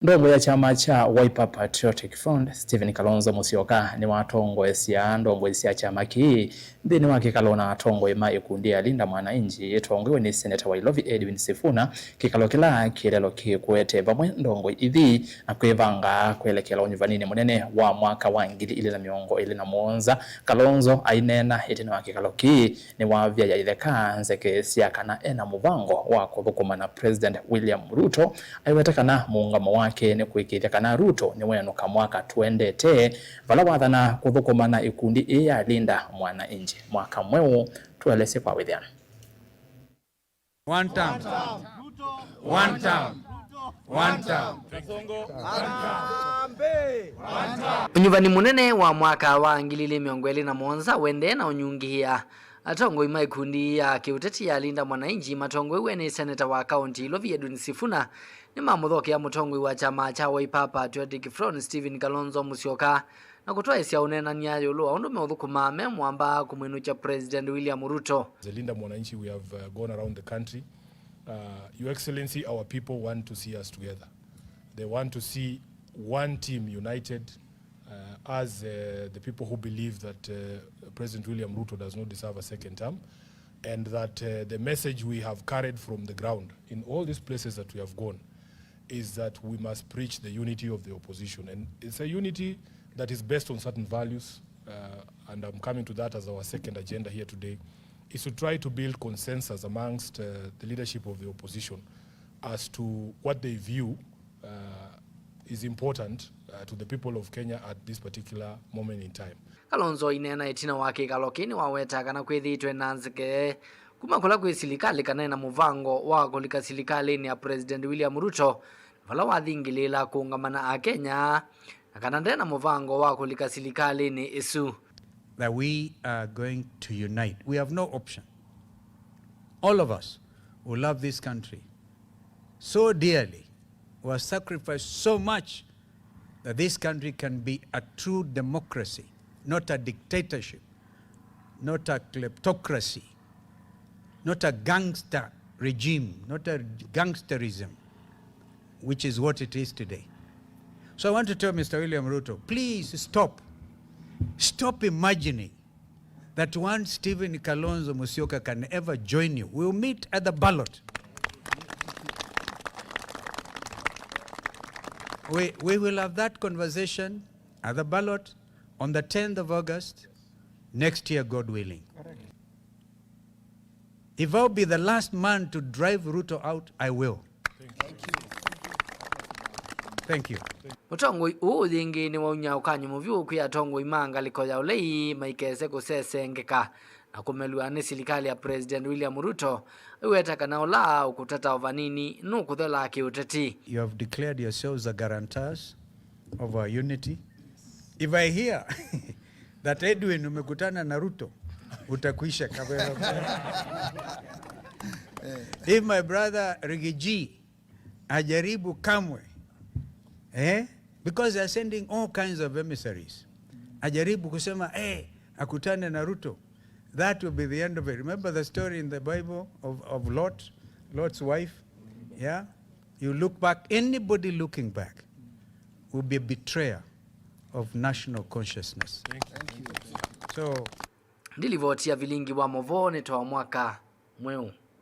Ndongo ya chama cha Wiper Patriotic Front Stephen Kalonzo Musyoka niwatongoesya ndongoesya chama ki nthini wa kikalo na atongoi ma ikundi ya Linda Mwanainchi itongoewe ni seneta wa ilovi Edwin Sifuna kikalo kila kieleelo kuete vamwe Ndongoi ithi na kwivanga kwelekeela unyuvani munene wa mwaka wa 2021. Kalonzo ainena itini wa kikalo ki ni wavya ya itheka nzekesya kana ena muvango wa kuthukuma na President William Ruto aiwetekana muungamo wake ni kuikithia kana Ruto ni wenuka mwaka tuendete vala wathana kuthukuma na ikundi ya Linda Mwanainchi mwaka mweu tuelese kwa withiana. One term. One term. One term. Unyuvani munene wa mwaka wa 2021 wende na unyungihia atongoi ma ikundi ya kiuteti ya Linda Mwanainchi matongoi ni seneta wa county ilovi Edwin Sifuna ni mamuthoke ya mutongoi wa chama cha Wiper Patriotic Front Stephen Kalonzo Musyoka na kutoesya unenania yulu aundu meuthukuma memwamba kumwinucha President William Ruto. The Linda Mwanainchi, we have gone around the country. Your Excellency, our people want to see us together. They want to see one team united as the people who believe that President William Ruto does not deserve a second term, and that the message we have carried from the ground in all these places that we have gone is that we must preach the unity of the opposition, and it's a unity that is based on certain values, and I'm coming to that as our second agenda here today, is to try to build consensus amongst the leadership of the opposition as to what they view is important to the people of Kenya at this particular moment in time. Kalonzo inena itina wake kalokini waweta kana kwithitwe na nzike kuma kula kwi silikali kana na muvango wa kulika silikali ni ya President William Ruto vala wathingiliila kuungamana a Kenya kana ndena muvango wa kulika silikali ni isu. That we are going to unite. We have no option. All of us who love this country so dearly, who have sacrificed so much that this country can be a true democracy, not a dictatorship, not a kleptocracy, not a gangster regime, not a gangsterism, which is what it is today. So I want to tell Mr. William Ruto, please stop. Stop imagining that one Stephen Kalonzo Musyoka can ever join you. We'll meet at the ballot. We will have that conversation at the ballot on the 10th of August next year, God willing. Correct. If I'll be the last man to drive Ruto out, I will. Thank you. Thank you. Mutongoi uuthingi ni waunyaukanyi muvyu kwi atongoi mangaliko ya ulei maikese kusesengeka na kumelua ni silikali ya President William Ruto iwetaka na ula ukutata ovanini nukuthela kiuteti. You have declared yourselves the guarantors of our unity. If I hear that Edwin umekutana na Ruto, utakuisha kabela. If my brother Rigiji ajaribu kamwe, because they are sending all kinds of emissaries, ajaribu kusema akutane na Ruto, that will be the end of it. Remember the story in the Bible of Lot's wife? Yeah? You look back, anybody looking back will be a betrayer of national consciousness. Thank you. So, ndilivotia vilingi wa movone toa mwaka mweu.